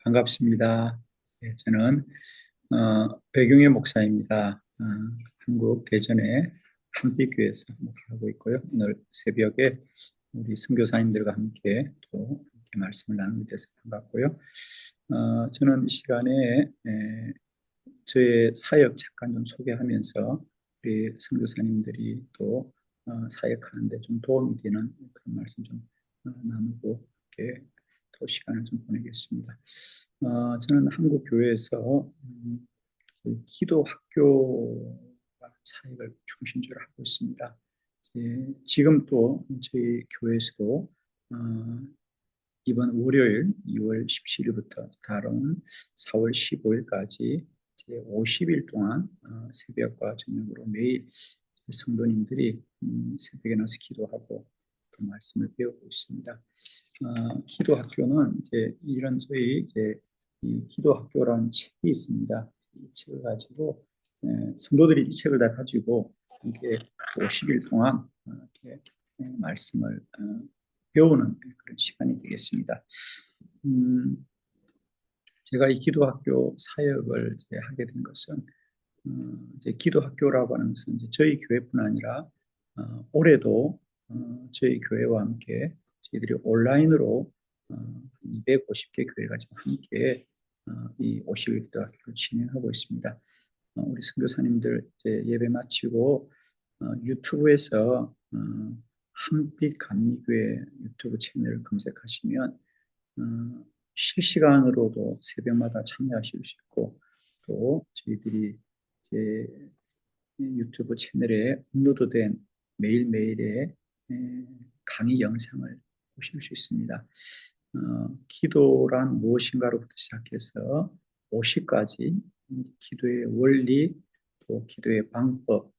반갑습니다. 저는 배경의 목사입니다. 한국 대전의 한빛교회에서 목회하고 있고요. 오늘 새벽에 우리 선교사님들과 함께 또 이렇게 말씀을 나누게 돼서 반갑고요. 저는 이 시간에 저의 사역 잠깐 좀 소개하면서 우리 선교사님들이 또 사역하는 데 좀 도움이 되는 그런 말씀 좀 나누고 이렇게 또 시간을 좀 보내겠습니다. 저는 한국 교회에서 기도 학교 사역을 중심적으로 하고 있습니다. 지금 또 저희 교회에서도 이번 월요일 2월 17일부터 다른 4월 15일까지 50일 동안 새벽과 저녁으로 매일 성도님들이 새벽에 나와서 기도하고 그 말씀을 배우고 있습니다. 기도학교는 이런 저희 이 기도학교라는 책이 있습니다. 이 책을 가지고 성도들이 이 책을 다 가지고 이렇게 50일 동안 이렇게 말씀을 배우는 그런 시간이 되겠습니다. 제가 이 기도학교 사역을 하게 된 것은 기도학교라고 하는 것은 저희 교회뿐 아니라 올해도 저희 교회와 함께 저희들이 온라인으로 250개 교회가 지금 함께 이 50일 기도학교를 진행하고 있습니다. 우리 선교사님들 예배 마치고 유튜브에서 한빛 감리교회 유튜브 채널을 검색하시면 실시간으로도 새벽마다 참여하실 수 있고 또 저희들이 유튜브 채널에 업로드된 매일매일의 강의 영상을 보실 수 있습니다. 기도란 무엇인가로부터 시작해서 50까지 기도의 원리, 또 기도의 방법,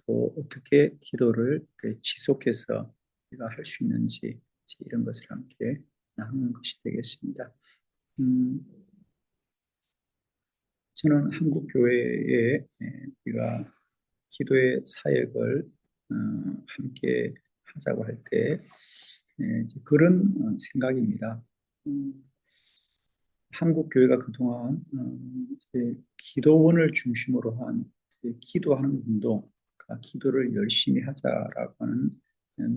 또 어떻게 기도를 지속해서 우리가 할 수 있는지 이런 것을 함께 나누는 것이 되겠습니다. 저는 한국 교회에 우리가 기도의 사역을 함께 하자고 할 때 그런 생각입니다. 한국 교회가 그동안 기도원을 중심으로 한 기도하는 운동, 기도를 열심히 하자라고 하는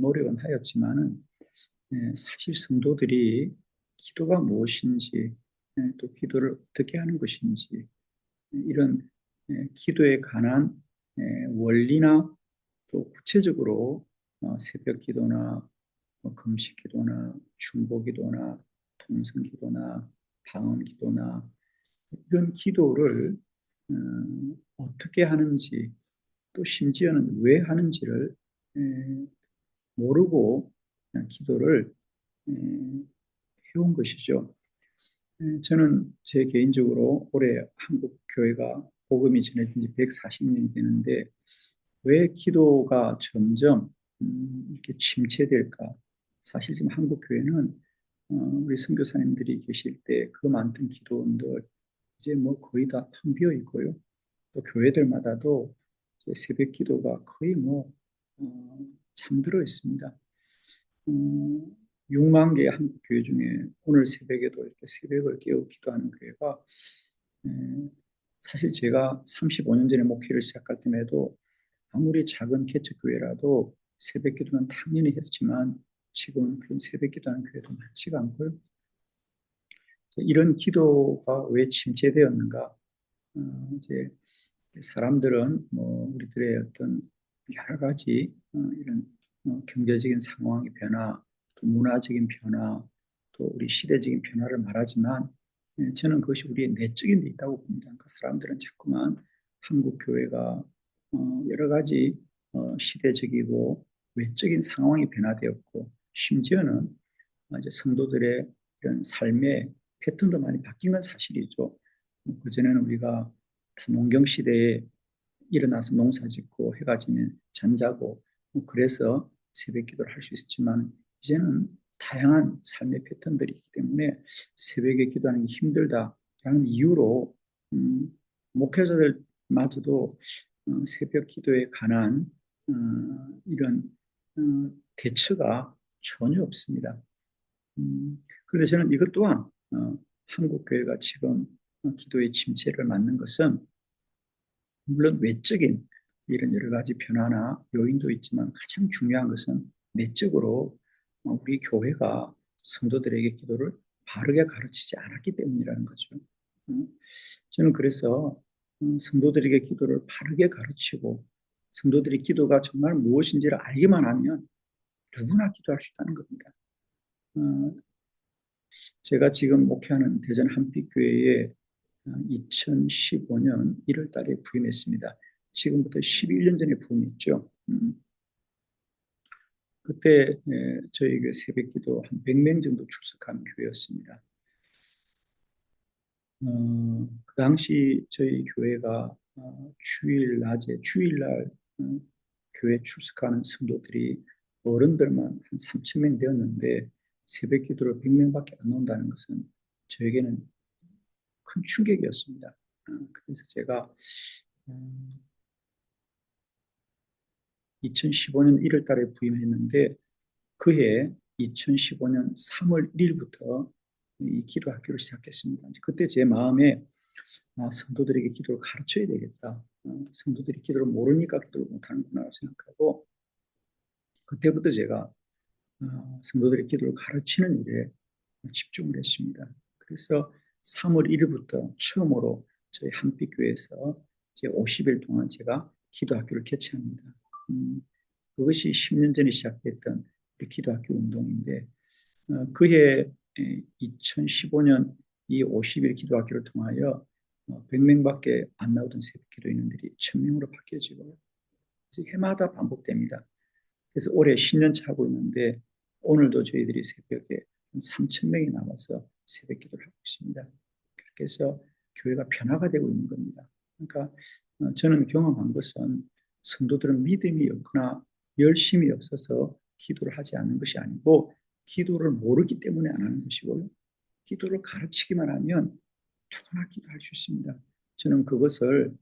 노력은 하였지만은 사실 성도들이 기도가 무엇인지 또 기도를 어떻게 하는 것인지 이런 기도에 관한 원리나 또 구체적으로 새벽 기도나 금식 기도나 중보 기도나 통성 기도나 방언 기도나 이런 기도를 어떻게 하는지 또 심지어는 왜 하는지를 모르고 그냥 기도를 해온 것이죠. 저는 제 개인적으로 올해 한국 교회가 복음이 전해진 지 140년이 되는데 왜 기도가 점점 이렇게 침체될까? 사실 지금 한국 교회는 우리 선교사님들이 계실 때 그 많던 기도원들 이제 뭐 거의 다 텅 비어 있고요. 또 교회들마다도 이제 새벽 기도가 거의 뭐 잠들어 있습니다. 6만 개의 한국 교회 중에 오늘 새벽에도 이렇게 새벽을 깨워 기도하는 교회가 사실 제가 35년 전에 목회를 시작할 때에도 아무리 작은 개척교회라도 새벽 기도는 당연히 했지만 지금은 그런 새벽 기도하는 교회도 많지가 않고요. 이런 기도가 왜 침체되었는가? 이제 사람들은 뭐 우리들의 어떤 여러 가지 이런 경제적인 상황의 변화, 또 문화적인 변화, 또 우리 시대적인 변화를 말하지만 저는 그것이 우리의 내적인 데 있다고 봅니다. 그러니까 사람들은 자꾸만 한국 교회가 여러 가지 시대적이고 외적인 상황이 변화되었고 심지어는 이제 성도들의 이런 삶의 패턴도 많이 바뀐 건 사실이죠. 그전에는 우리가 농경 시대에 일어나서 농사 짓고 해가 지면 잠자고 그래서 새벽 기도를 할 수 있었지만 이제는 다양한 삶의 패턴들이 있기 때문에 새벽에 기도하는 게 힘들다라는 이유로 목회자들마저도 새벽 기도에 관한 이런 대처가 전혀 없습니다. 그런데 저는 이것 또한 한국 교회가 지금 기도의 침체를 맞는 것은 물론 외적인 이런 여러 가지 변화나 요인도 있지만 가장 중요한 것은 내적으로 우리 교회가 성도들에게 기도를 바르게 가르치지 않았기 때문이라는 거죠. 저는 그래서 성도들에게 기도를 바르게 가르치고 성도들이 기도가 정말 무엇인지를 알기만 하면 누구나 기도할 수 있다는 겁니다. 어, 제가 지금 목회하는 대전 한빛교회에 2015년 1월 달에 부임했습니다. 지금부터 11년 전에 부임했죠. 그때 저희 교회 새벽기도 한 100명 정도 출석한 교회였습니다. 그 당시 저희 교회가 주일 낮에 주일날 교회 출석하는 성도들이 어른들만 한 3천 명 되었는데 새벽 기도를 100명밖에 안 나온다는 것은 저에게는 큰 충격이었습니다. 그래서 제가 2015년 1월 달에 부임했는데 그해 2015년 3월 1일부터 이 기도 학교를 시작했습니다. 그때 제 마음에 성도들에게 기도를 가르쳐야 되겠다. 성도들이 기도를 모르니까 기도를 못하는구나 생각하고 그때부터 제가 성도들의 기도를 가르치는 일에 집중을 했습니다. 그래서 3월 1일부터 처음으로 저희 한빛교회에서 이제 50일 동안 제가 기도학교를 개최합니다. 그것이 10년 전에 시작됐던 기도학교 운동인데 그해 2015년 이 50일 기도학교를 통하여 100명밖에 안 나오던 새벽 기도인들이 1000명으로 바뀌어지고 그래서 해마다 반복됩니다. 그래서 올해 10년 차고 있는데 오늘도 저희들이 새벽에 한 3,000명이 나와서 새벽 기도를 하고 있습니다. 그렇게 해서 교회가 변화가 되고 있는 겁니다. 그러니까 저는 경험한 것은 성도들은 믿음이 없거나 열심이 없어서 기도를 하지 않는 것이 아니고 기도를 모르기 때문에 안 하는 것이고요. 기도를 가르치기만 하면 누구나 기도할 수 있습니다. 저는 그것을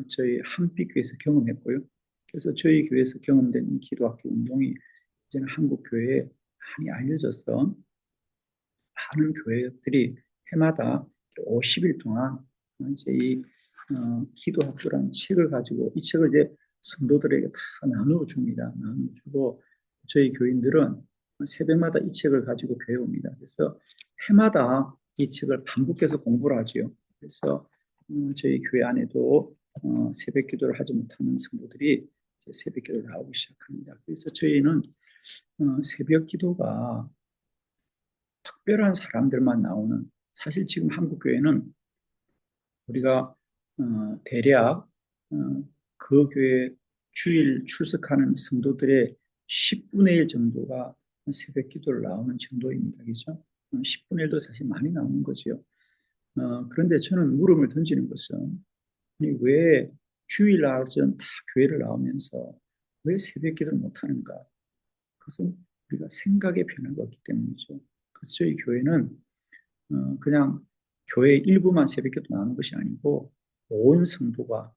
저희 한빛교회에서 경험했고요. 그래서 저희 교회에서 경험된 기도학교 운동이 이제는 한국 교회에 많이 알려져서 많은 교회들이 해마다 50일 동안 이제 이 기도학교라는 책을 가지고 이 책을 이제 성도들에게 다 나누어 줍니다. 나누어 주고 저희 교인들은 새벽마다 이 책을 가지고 교회에 옵니다. 그래서 해마다 이 책을 반복해서 공부를 하지요. 그래서 저희 교회 안에도 새벽 기도를 하지 못하는 성도들이 새벽 기도를 하기 시작합니다. 그래서 저희는 새벽 기도가 특별한 사람들만 나오는 사실 지금 한국 교회는 우리가 대략 그 교회 주일 출석하는 성도들의 10분의 1 정도가 새벽 기도를 나오는 정도입니다. 그죠? 10분의 1도 사실 많이 나오는 거죠. 그런데 저는 물음을 던지는 것은 왜 주일날은 다 교회를 나오면서 왜 새벽 기도를 못하는가? 그것은 우리가 생각의 변화가 없기 때문이죠. 그래서 저희 교회는 그냥 교회 일부만 새벽기도 나오는 것이 아니고 온 성도가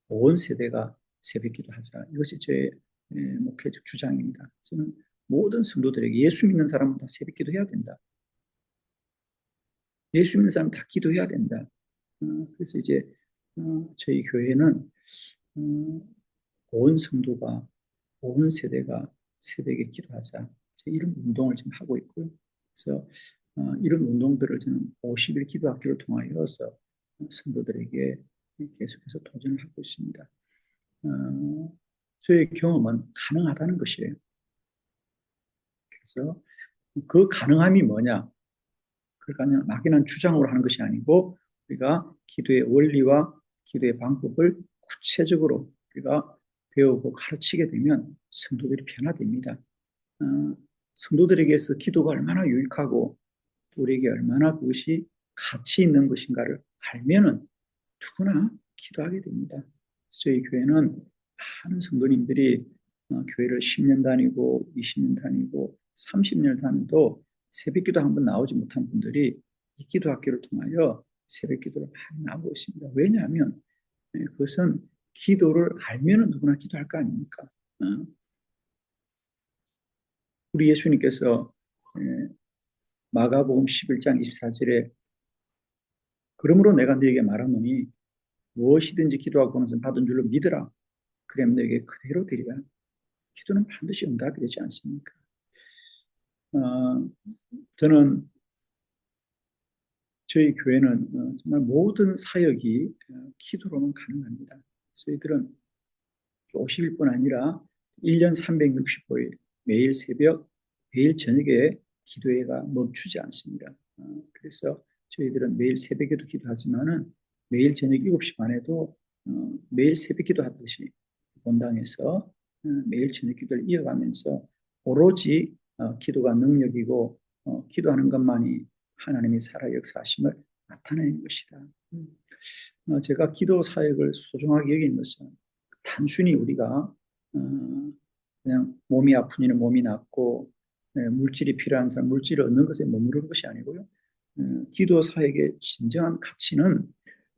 온 세대가 새벽기도 하자. 이것이 제 목회적 주장입니다. 저는 모든 성도들에게 예수 믿는 사람은 다 새벽기도 해야 된다. 예수 믿는 사람은 다 기도해야 된다. 그래서 이제 저희 교회는 온 성도가 온 세대가 새벽에 기도하자. 이런 운동을 지금 하고 있고요. 그래서 이런 운동들을 저는 50일 기도학교를 통하여서 성도들에게 계속해서 도전을 하고 있습니다. 저의 경험은 가능하다는 것이에요. 그래서 그 가능함이 뭐냐? 그러니까 막연한 주장으로 하는 것이 아니고 우리가 기도의 원리와 기도의 방법을 구체적으로 우리가 배우고 가르치게 되면 성도들이 변화됩니다. 성도들에게서 기도가 얼마나 유익하고 우리에게 얼마나 그것이 가치 있는 것인가를 알면은 누구나 기도하게 됩니다. 저희 교회는 많은 성도님들이 교회를 10년 다니고 20년 다니고 30년 다니도 새벽기도 한번 나오지 못한 분들이 이 기도학교를 통하여 새벽기도를 많이 나오고 있습니다. 왜냐하면 그것은 기도를 알면은 누구나 기도할 거 아닙니까? 우리 예수님께서 마가복음 11장 24절에 그러므로 내가 너에게 말하노니 무엇이든지 기도하고 하는 것은 받은 줄로 믿으라. 그러면 너에게 그대로 되리라. 기도는 반드시 응답이 되지 않습니까? 어, 저는 저희 교회는 정말 모든 사역이 기도로만 가능합니다. 저희들은 50일뿐 아니라 1년 365일 매일 새벽, 매일 저녁에 기도회가 멈추지 않습니다. 그래서 저희들은 매일 새벽에도 기도하지만은 매일 저녁 7시 반에도 매일 새벽 기도하듯이 본당에서 매일 저녁 기도를 이어가면서 오로지 기도가 능력이고 기도하는 것만이 하나님이 살아 역사하심을 나타내는 것이다. 제가 기도 사역을 소중하게 여기는 것은 단순히 우리가 그냥 몸이 아픈 이는 몸이 낫고 물질이 필요한 사람 물질을 얻는 것에 머무르는 것이 아니고요. 기도 사역의 진정한 가치는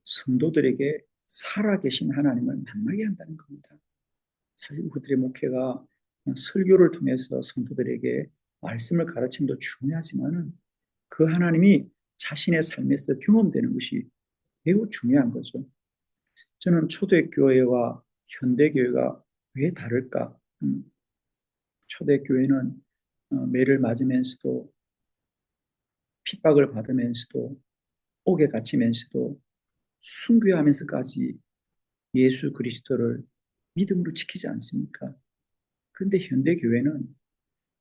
성도들에게 살아계신 하나님을 만나게 한다는 겁니다. 사실 그들의 목회가 그냥 설교를 통해서 성도들에게 말씀을 가르침도 중요하지만은 그 하나님이 자신의 삶에서 경험되는 것이 매우 중요한 거죠. 저는 초대교회와 현대교회가 왜 다를까? 초대교회는 매를 맞으면서도 핍박을 받으면서도 옥에 갇히면서도 순교하면서까지 예수 그리스도를 믿음으로 지키지 않습니까? 그런데 현대교회는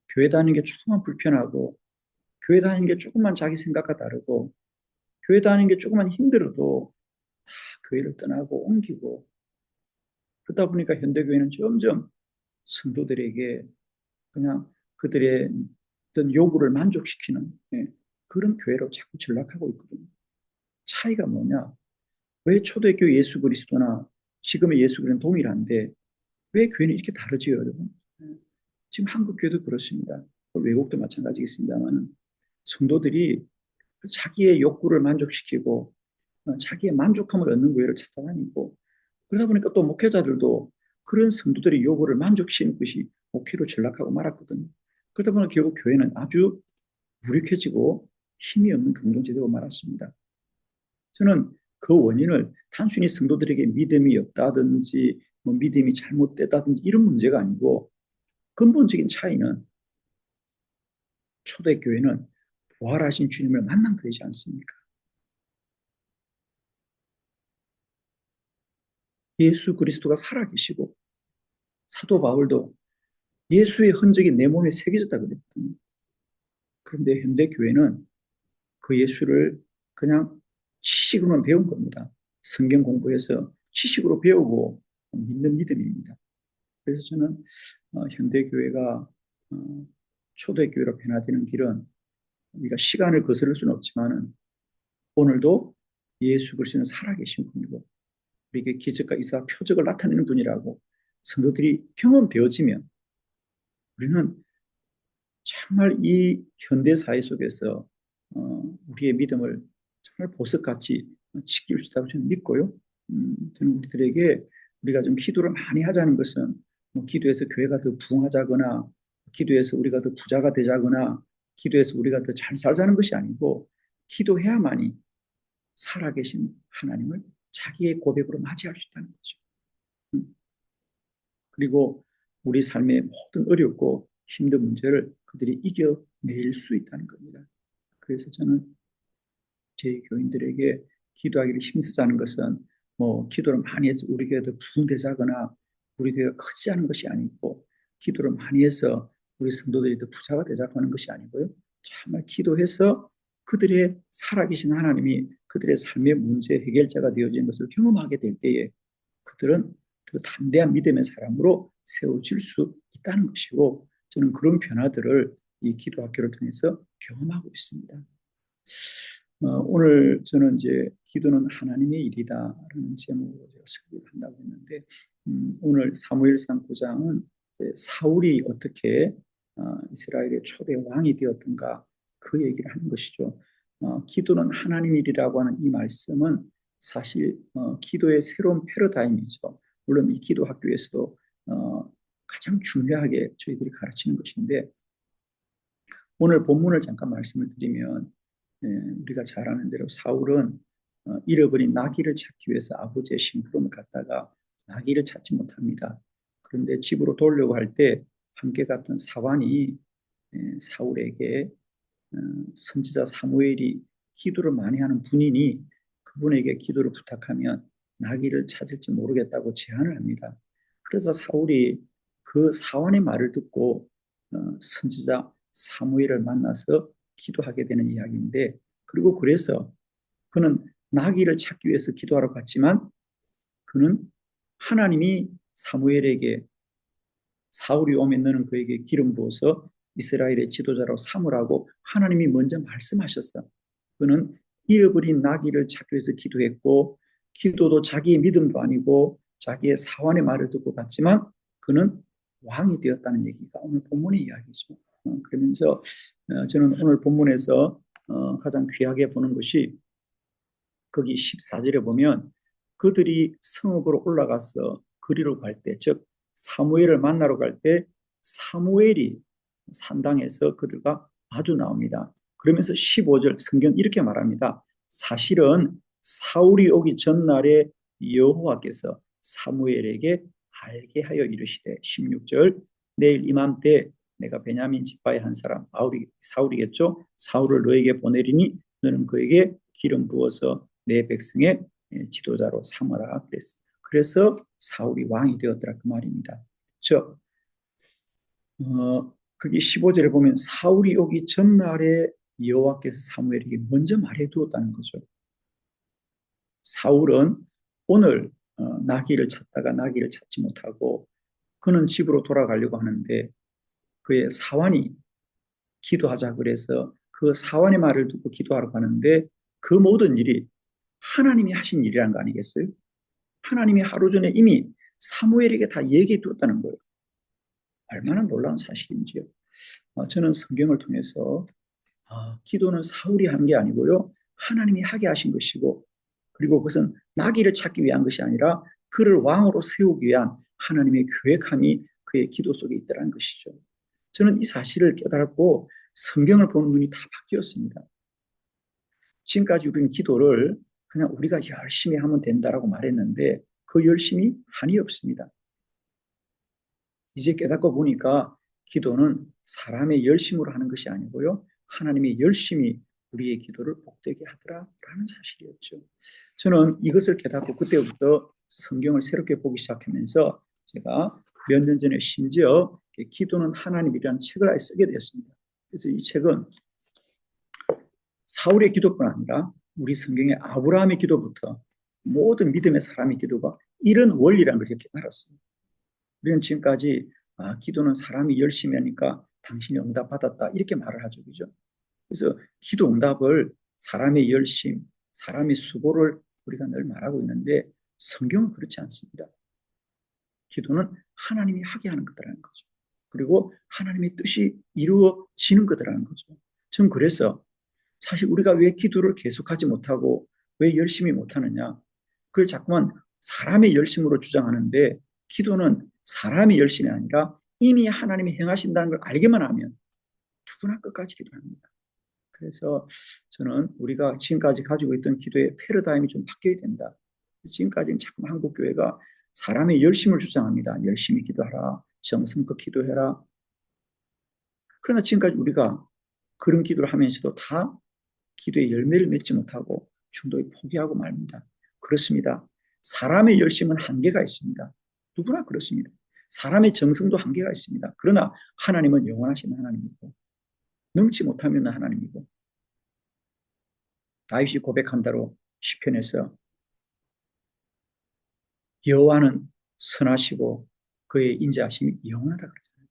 교회 다니는 게 조금만 불편하고 교회 다니는 게 조금만 자기 생각과 다르고 교회 다니는 게 조금만 힘들어도 다 교회를 떠나고 옮기고 그러다 보니까 현대교회는 점점 성도들에게 그냥 그들의 어떤 요구를 만족시키는 그런 교회로 자꾸 전락하고 있거든요. 차이가 뭐냐? 왜 초대교회 예수 그리스도나 지금의 예수 그리스도는 동일한데 왜 교회는 이렇게 다르지요, 여러분? 지금 한국 교회도 그렇습니다. 외국도 마찬가지겠습니다만 성도들이 자기의 욕구를 만족시키고 자기의 만족함을 얻는 교회를 찾아다니고 그러다 보니까 또 목회자들도 그런 성도들의 요구를 만족시키는 것이 목회로 전락하고 말았거든요. 그러다 보니 결국 교회는 아주 무력해지고 힘이 없는 공동체 되고 말았습니다. 저는 그 원인을 단순히 성도들에게 믿음이 없다든지 뭐 믿음이 잘못됐다든지 이런 문제가 아니고 근본적인 차이는 초대교회는 부활하신 주님을 만난 교회지 않습니까? 예수 그리스도가 살아계시고 사도 바울도 예수의 흔적이 내 몸에 새겨졌다 그랬거든요. 그런데 현대 교회는 그 예수를 그냥 지식으로만 배운 겁니다. 성경 공부해서 지식으로 배우고 믿는 믿음입니다. 그래서 저는 현대 교회가 초대 교회로 변화되는 길은 우리가 시간을 거스를 수는 없지만은 오늘도 예수 그리스도는 살아계신 분이고 우리에게 기적과 이사 표적을 나타내는 분이라고 성도들이 경험되어지면 우리는 정말 이 현대 사회 속에서 우리의 믿음을 정말 보석같이 지킬 수 있다고 저는 믿고요. 저는 우리들에게 우리가 좀 기도를 많이 하자는 것은 뭐 기도해서 교회가 더 부흥하자거나 기도해서 우리가 더 부자가 되자거나 기도해서 우리가 더 잘 살자는 것이 아니고 기도해야만이 살아계신 하나님을 자기의 고백으로 맞이할 수 있다는 거죠. 그리고 우리 삶의 모든 어렵고 힘든 문제를 그들이 이겨낼 수 있다는 겁니다. 그래서 저는 제 교인들에게 기도하기를 힘쓰자는 것은 뭐 기도를 많이 해서 우리 교회도 부흥되자거나 우리 교회가 크지 않은 것이 아니고 기도를 많이 해서 우리 성도들이 더 부자가 되자고 하는 것이 아니고요. 정말 기도해서 그들의 살아계신 하나님이 그들의 삶의 문제 해결자가 되어진 것을 경험하게 될 때에 그들은 그 담대한 믿음의 사람으로 세워질 수 있다는 것이고 저는 그런 변화들을 이 기도 학교를 통해서 경험하고 있습니다. 오늘 저는 이제 기도는 하나님의 일이다라는 제목으로 제가 설교를 한다고 했는데 오늘 사무엘상 9장은 사울이 어떻게 이스라엘의 초대 왕이 되었던가 그 얘기를 하는 것이죠. 기도는 하나님 일이라고 하는 이 말씀은 사실 기도의 새로운 패러다임이죠. 물론 이 기도 학교에서도 가장 중요하게 저희들이 가르치는 것인데 오늘 본문을 잠깐 말씀을 드리면 우리가 잘 아는 대로 사울은 잃어버린 나귀를 찾기 위해서 아버지의 심부름을 갔다가 나귀를 찾지 못합니다. 그런데 집으로 돌려고 할 때 함께 갔던 사환이 사울에게 선지자 사무엘이 기도를 많이 하는 분이니 그분에게 기도를 부탁하면 나귀를 찾을지 모르겠다고 제안을 합니다. 그래서 사울이 그 사환의 말을 듣고 선지자 사무엘을 만나서 기도하게 되는 이야기인데, 그리고 그래서 그는 나귀를 찾기 위해서 기도하러 갔지만 그는 하나님이 사무엘에게 사울이 오면 너는 그에게 기름 부어서 이스라엘의 지도자로 삼으라고 하나님이 먼저 말씀하셨어. 그는 잃어버린 나귀를 찾기 위해서 기도했고, 기도도 자기의 믿음도 아니고 자기의 사환의 말을 듣고 갔지만 그는 왕이 되었다는 얘기가 오늘 본문의 이야기죠. 그러면서 저는 오늘 본문에서 가장 귀하게 보는 것이 거기 14절에 보면 그들이 성읍으로 올라가서 그리로 갈 때, 즉 사무엘을 만나러 갈 때 사무엘이 산당에서 그들과 마주 나옵니다. 그러면서 15절 성경 이렇게 말합니다. 사실은 사울이 오기 전날에 여호와께서 사무엘에게 알게 하여 이르시되, 16절 내일 이맘때 내가 베냐민 지파의 한 사람 사울이겠죠. 사울을 너에게 보내리니 너는 그에게 기름 부어서 내 백성의 지도자로 삼아라 그랬어요. 그래서 사울이 왕이 되었더라 그 말입니다. 즉 거기 15절에 보면 사울이 오기 전날에 여호와께서 사무엘에게 먼저 말해 두었다는 거죠. 사울은 오늘 나귀를 찾다가 나귀를 찾지 못하고 그는 집으로 돌아가려고 하는데 그의 사환이 기도하자 그래서 그 사환의 말을 듣고 기도하러 가는데 그 모든 일이 하나님이 하신 일이라는 거 아니겠어요? 하나님이 하루 전에 이미 사무엘에게 다 얘기해 두었다는 거예요. 얼마나 놀라운 사실인지요. 저는 성경을 통해서 기도는 사울이 한 게 아니고요. 하나님이 하게 하신 것이고, 그리고 그것은 나귀를 찾기 위한 것이 아니라 그를 왕으로 세우기 위한 하나님의 계획함이 그의 기도 속에 있다는 것이죠. 저는 이 사실을 깨달았고 성경을 보는 눈이 다 바뀌었습니다. 지금까지 우리는 기도를 그냥 우리가 열심히 하면 된다라고 말했는데 그 열심이 한이 없습니다. 이제 깨닫고 보니까 기도는 사람의 열심으로 하는 것이 아니고요. 하나님의 열심히 우리의 기도를 복되게 하더라라는 사실이었죠. 저는 이것을 깨닫고 그때부터 성경을 새롭게 보기 시작하면서 제가 몇 년 전에 심지어 기도는 하나님이라는 책을 아예 쓰게 되었습니다. 그래서 이 책은 사울의 기도뿐 아니라 우리 성경의 아브라함의 기도부터 모든 믿음의 사람의 기도가 이런 원리라는 걸 깨달았어요. 우리는 지금까지 기도는 사람이 열심히 하니까 당신이 응답받았다 이렇게 말을 하죠. 그죠? 그래서 기도 응답을 사람의 열심, 사람의 수고를 우리가 늘 말하고 있는데 성경은 그렇지 않습니다. 기도는 하나님이 하게 하는 거라는 거죠. 그리고 하나님의 뜻이 이루어지는 거라는 거죠. 전 그래서 사실 우리가 왜 기도를 계속하지 못하고 왜 열심히 못하느냐, 그걸 자꾸만 사람의 열심으로 주장하는데 기도는 사람이 열심이 아니라 이미 하나님이 행하신다는 걸 알게만 하면 누구나 끝까지 기도합니다. 그래서 저는 우리가 지금까지 가지고 있던 기도의 패러다임이 좀 바뀌어야 된다. 지금까지는 자꾸 한국 교회가 사람의 열심을 주장합니다. 열심히 기도하라, 정성껏 기도해라. 그러나 지금까지 우리가 그런 기도를 하면서도 다 기도의 열매를 맺지 못하고 중도에 포기하고 말입니다. 그렇습니다. 사람의 열심은 한계가 있습니다. 누구나 그렇습니다. 사람의 정성도 한계가 있습니다. 그러나 하나님은 영원하신 하나님이고 능치 못하면 하나님이고, 다윗이 고백한 대로 시편에서 여호와는 선하시고 그의 인자하심이 영원하다 그러잖아요.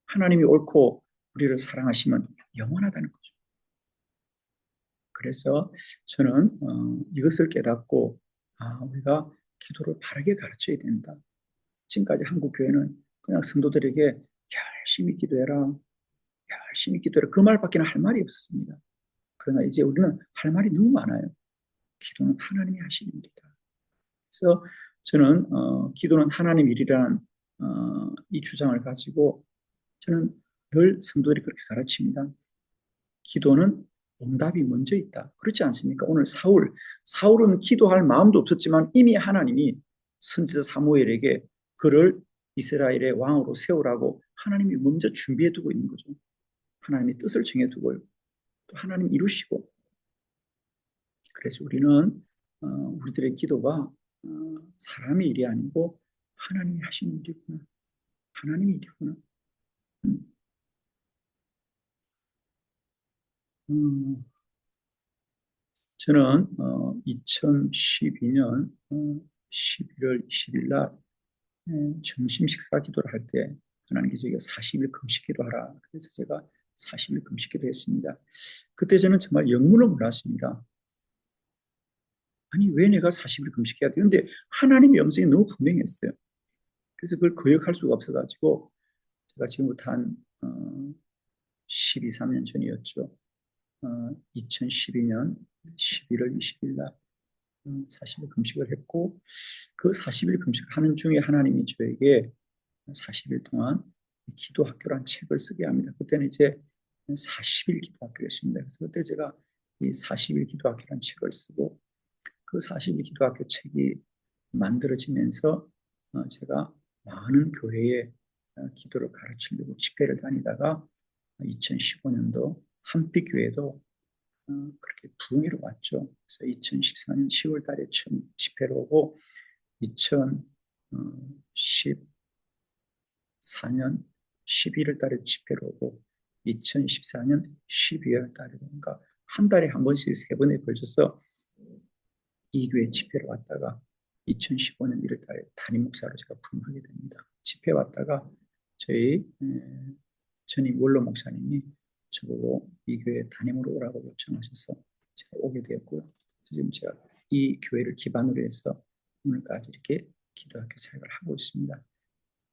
하나님이 옳고 우리를 사랑하시면 영원하다는 거죠. 그래서 저는 이것을 깨닫고 우리가 기도를 바르게 가르쳐야 된다. 지금까지 한국 교회는 그냥 성도들에게 열심히 기도해라, 열심히 기도해라 그 말밖에 할 말이 없었습니다. 그러나 이제 우리는 할 말이 너무 많아요. 기도는 하나님이 하시는 일이다. 그래서 저는 기도는 하나님 일이라는 이 주장을 가지고 저는 늘 성도들이 그렇게 가르칩니다. 기도는 응답이 먼저 있다. 그렇지 않습니까? 오늘 사울은 기도할 마음도 없었지만 이미 하나님이 선지자 사무엘에게 그를 이스라엘의 왕으로 세우라고 하나님이 먼저 준비해 두고 있는 거죠. 하나님이 뜻을 정해 두고요. 또 하나님 이루시고. 그래서 우리는 우리들의 기도가 사람의 일이 아니고 하나님이 하시는 일이구나. 하나님의 일이구나. 음, 음, 저는 2012년 11월 20일 날 점심 식사 기도를 할 때 하나님께 저희가 40일 금식 기도하라. 그래서 제가 40일 금식 기도했습니다. 그때 저는 정말 영문을 몰랐습니다. 아니 왜 내가 40일 금식해야 돼? 근데 하나님의 영성이 너무 분명했어요. 그래서 그걸 거역할 수가 없어가지고 제가 지금부터 한 12, 3년 전이었죠. 2012년 11월 20일 날 40일 금식을 했고 그 40일 금식을 하는 중에 하나님이 저에게 40일 동안 기도 학교란 책을 쓰게 합니다. 그때는 이제 40일 기도 학교였습니다. 그래서 그때 제가 이 40일 기도 학교란 책을 쓰고 그 40일 기도 학교 책이 만들어지면서 제가 많은 교회에 기도를 가르치려고 집회를 다니다가 2015년도 한빛교회도 그렇게 부흥회로 왔죠. 그래서 2014년 10월 달에 처음 집회로 오고 2014년 11월 달에 집회로 오고 2014년 12월 달에 그러니까 한 달에 한 번씩 세 번에 걸쳐서 이 교회 집회로 왔다가 2015년 1월 달에 담임 목사로 제가 부임하게 됩니다. 집회 왔다가 저희 전임 원로 목사님이 저보고 이 교회 담임으로 오라고 요청하셔서 제가 오게 되었고요. 지금 제가 이 교회를 기반으로 해서 오늘까지 이렇게 기도학교 사역을 하고 있습니다.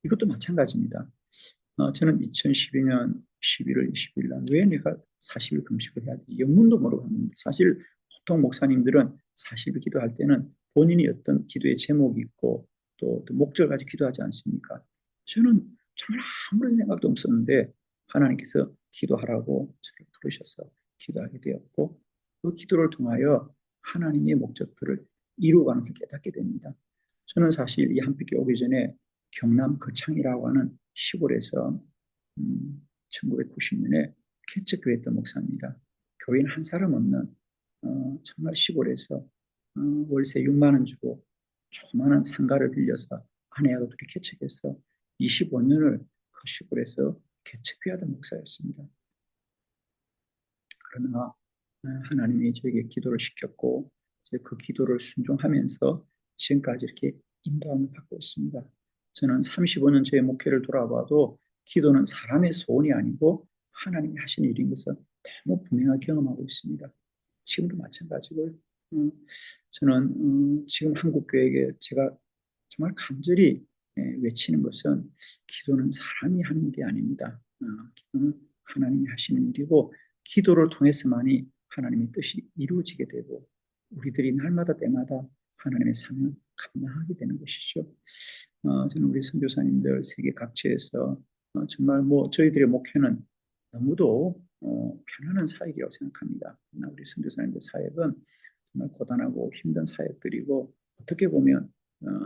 이것도 마찬가지입니다. 저는 2012년 11월 20일 날 왜 내가 40일 금식을 해야 되지? 영문도 모르고 합니다. 사실 보통 목사님들은 40일 기도할 때는 본인이 어떤 기도의 제목이 있고 또 목적을 가지고 기도하지 않습니까? 저는 정말 아무런 생각도 없었는데 하나님께서 기도하라고 저를 부르셔서 기도하게 되었고 그 기도를 통하여 하나님의 목적들을 이루어가는 것을 깨닫게 됩니다. 저는 사실 이 한빛에 오기 전에 경남 거창이라고 하는 시골에서 1990년에 개척교회했던 목사입니다. 교인 한 사람 없는 정말 시골에서 월세 6만 원 주고 조그마한 상가를 빌려서 아내하고 둘이 개척해서 25년을 그 시골에서 개척교회하던 목사였습니다. 그러나 하나님이 저에게 기도를 시켰고 그 기도를 순종하면서 지금까지 이렇게 인도함을 받고 있습니다. 저는 35년 저의 목회를 돌아봐도 기도는 사람의 소원이 아니고 하나님이 하시는 일인 것을 너무 분명하게 경험하고 있습니다. 지금도 마찬가지고요. 저는 지금 한국교회에 제가 정말 간절히 외치는 것은 기도는 사람이 하는 일이 아닙니다. 기도는 하나님이 하시는 일이고 기도를 통해서만이 하나님의 뜻이 이루어지게 되고 우리들이 날마다 때마다 하나님의 사명을 감당하게 되는 것이죠. 저는 우리 선교사님들 세계 각지에서 정말 저희들의 목회는 너무도 편안한 사역이라고 생각합니다. 우리 선교사님들 사역은 정말 고단하고 힘든 사역들이고 어떻게 보면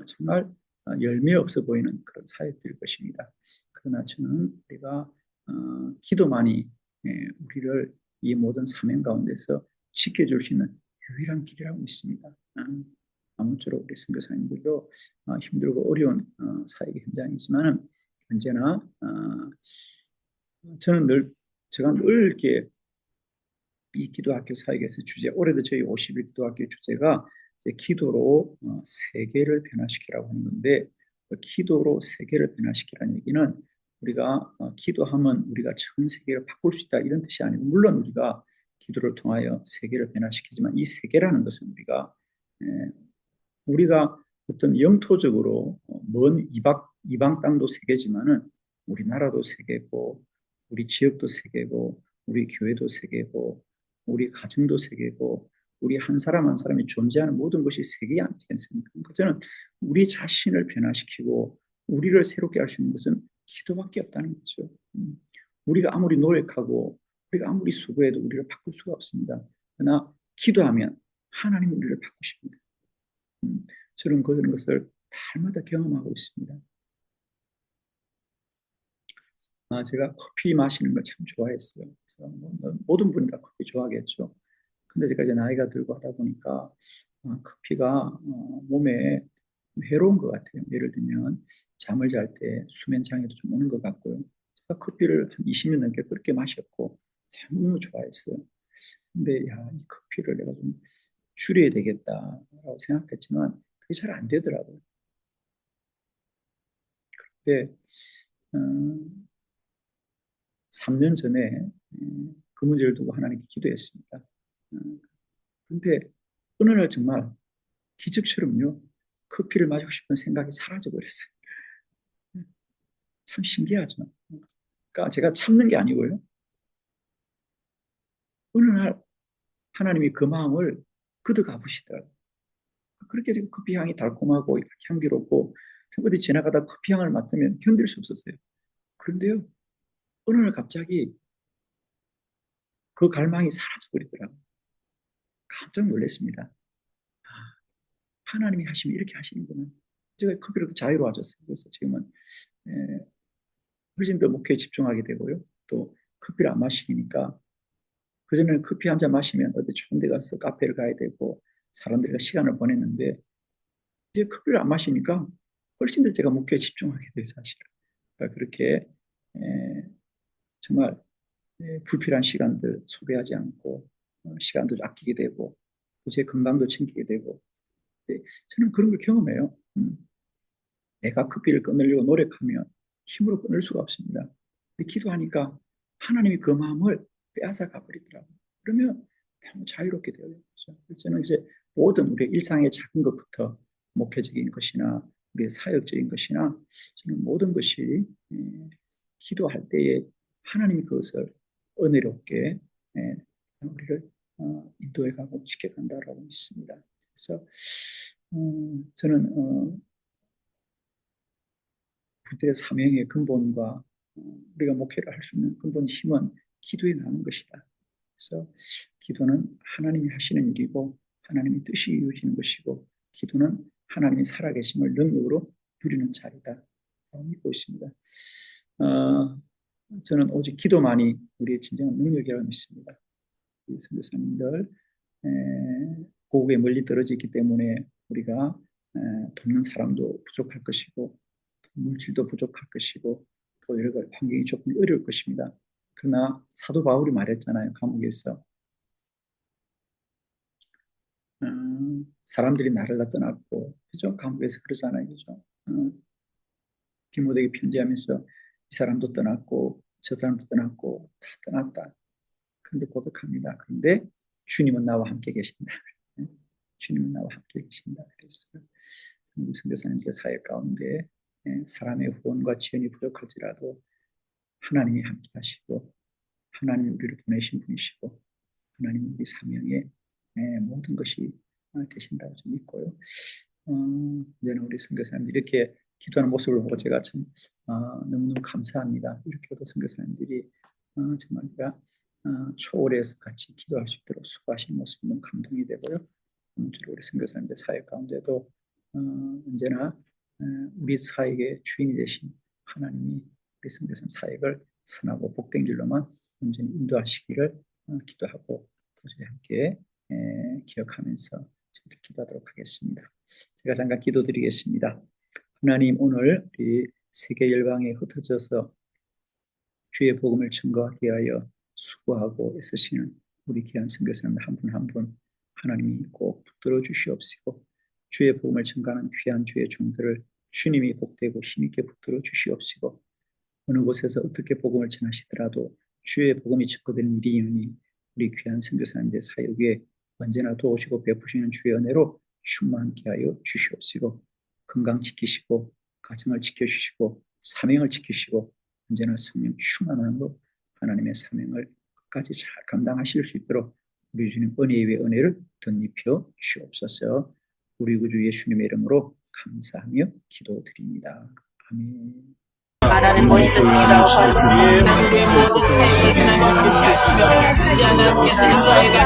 정말 열매 없어 보이는 그런 사역들일 것입니다. 그러나 저는 우리가 기도만이 우리를 이 모든 사명 가운데서 지켜줄 수 있는 유일한 길이라고 믿습니다. 아무쪼록 우리 선교사님들도 힘들고 어려운 사역의 현장이지만 언제나 제가 늘 이렇게 이 기도학교 사역에서 올해도 저희 50일 기도학교 주제가 기도로 세계를 변화시키라고 하는 건데 기도로 세계를 변화시키라는 얘기는 우리가 기도하면 우리가 전 세계를 바꿀 수 있다 이런 뜻이 아니고 물론 우리가 기도를 통하여 세계를 변화시키지만 이 세계라는 것은 우리가 어떤 영토적으로 먼 이방 땅도 세계지만은 우리나라도 세계고 우리 지역도 세계고 우리 교회도 세계고 우리 가정도 세계고 우리 한 사람 한 사람이 존재하는 모든 것이 세계 아니겠습니까? 그러니까 저는 우리 자신을 변화시키고 우리를 새롭게 할 수 있는 것은 기도밖에 없다는 거죠. 우리가 아무리 노력하고 우리가 아무리 수고해도 우리를 바꿀 수가 없습니다. 그러나 기도하면 하나님이 우리를 바꾸십니다. 저는 그런 것을 날마다 경험하고 있습니다. 제가 커피 마시는 걸 참 좋아했어요. 그래서 모든 분이 다 커피 좋아하겠죠. 근데 제가 이제 나이가 들고 하다 보니까 커피가 몸에 해로운 것 같아요. 예를 들면 잠을 잘 때 수면 장애도 좀 오는 것 같고요. 제가 커피를 한 20년 넘게 그렇게 마셨고 너무 좋아했어요. 근데 이 커피를 내가 좀 줄여야 되겠다라고 생각했지만 그게 잘 안 되더라고요. 근데 어, 3년 전에 그 문제를 두고 하나님께 기도했습니다. 근데 어느 날 정말 기적처럼요. 커피를 마시고 싶은 생각이 사라져 버렸어요. 참 신기하죠. 그러니까 제가 참는 게 아니고요. 어느 날 하나님이 그 마음을 걷어가 보시더라고요. 그렇게 지금 커피 향이 달콤하고 향기롭고 어디 지나가다 커피 향을 맡으면 견딜 수 없었어요. 그런데요, 어느 날 갑자기 그 갈망이 사라져 버리더라고요. 깜짝 놀랐습니다. 하나님이 하시면 이렇게 하시는구나. 제가 커피로도 자유로워졌어요. 그래서 지금은 에, 훨씬 더 목회에 집중하게 되고요. 또 커피를 안 마시니까 그전에는 커피 한 잔 마시면 어디 좋은 데 가서 카페를 가야 되고 사람들과 시간을 보냈는데 이제 커피를 안 마시니까 훨씬 더 제가 목회에 집중하게 돼요, 사실은. 그러니까 그렇게 에, 정말 불필요한 시간들 소비하지 않고 시간도 아끼게 되고 또 제 건강도 챙기게 되고 저는 그런 걸 경험해요. 내가 커피를 끊으려고 노력하면 힘으로 끊을 수가 없습니다. 근데 기도하니까 하나님이 그 마음을 빼앗아가 버리더라고요. 그러면 너무 자유롭게 되어요. 그래서 저는 이제 모든 우리 일상의 작은 것부터 목회적인 것이나 우리의 사역적인 것이나 저는 모든 것이 기도할 때에 하나님이 그것을 은혜롭게 우리를 인도해 가고 지켜간다라고 믿습니다. 그래서 저는 그들의 사명의 근본과 우리가 목회를 할 수 있는 근본 힘은 기도에 나는 것이다. 그래서 기도는 하나님이 하시는 일이고 하나님의 뜻이 이루어지는 것이고 기도는 하나님이 살아계심을 능력으로 누리는 자리다. 믿고 있습니다. 저는 오직 기도만이 우리의 진정한 능력이라고 믿습니다. 선교사님들 고국에 멀리 떨어져 있기 때문에 우리가 돕는 사람도 부족할 것이고 물질도 부족할 것이고 또 여러 가지 환경이 조금 어려울 것입니다. 그러나 사도 바울이 말했잖아요. 감옥에서 사람들이 나를 다 떠났고 그죠? 감옥에서 그러잖아요. 그죠? 디모데에게 편지하면서 이 사람도 떠났고 저 사람도 떠났고 다 떠났다. 그런데 고백합니다. 그런데 주님은 나와 함께 계신다. 주님은 나와 함께 계신다. 그랬어요. 선교사님들 사역 가운데 사람의 후원과 지원이 부족할지라도 하나님이 함께 하시고 하나님이 우리를 보내신 분이시고 하나님이 우리 사명의 모든 것이 되신다고 좀 믿고요. 이제는 우리 선교사님들이 이렇게 기도하는 모습을 보고 제가 참 너무너무 감사합니다. 이렇게도 선교사님들이 정말 우리가 초월해서 같이 기도할 수 있도록 수고하시는 모습이 너무 감동이 되고요. 주로 우리 선교사님들 사역 가운데도 언제나 우리 사역의 주인이 되신 하나님이 우리 선교사님 사역을 선하고 복된 길로만 온전히 인도하시기를 기도하고 도저히 함께 기억하면서 저희들 기도하도록 하겠습니다. 제가 잠깐 기도드리겠습니다. 하나님 오늘 우리 세계 열방에 흩어져서 주의 복음을 증거하기 위하여 수고하고 애쓰시는 우리 귀한 선교사님 한 분 한 분 하나님이 꼭 붙들어 주시옵시고 주의 복음을 증거하는 귀한 주의 종들을 주님이 복되고 힘있게 붙들어 주시옵시고 어느 곳에서 어떻게 복음을 전하시더라도 주의 복음이 증거되는 일이니 우리 귀한 선교사님들의 사역에 언제나 도우시고 베푸시는 주의 은혜로 충만케 하여 주시옵시고 건강 지키시고 가정을 지켜주시고 사명을 지키시고 언제나 성령 충만함으로 하나님의 사명을 끝까지 잘 감당하실 수 있도록 우리 주님 은혜 위에 은혜를 덧입혀 주옵소서. 우리 구주 예수님의 이름으로 감사하며 기도드립니다. 아멘. 말하는 것이든 기도하고 하나님의 모든 사역을 하나님 함께 하시며 이제 하나님께서 인도해 가시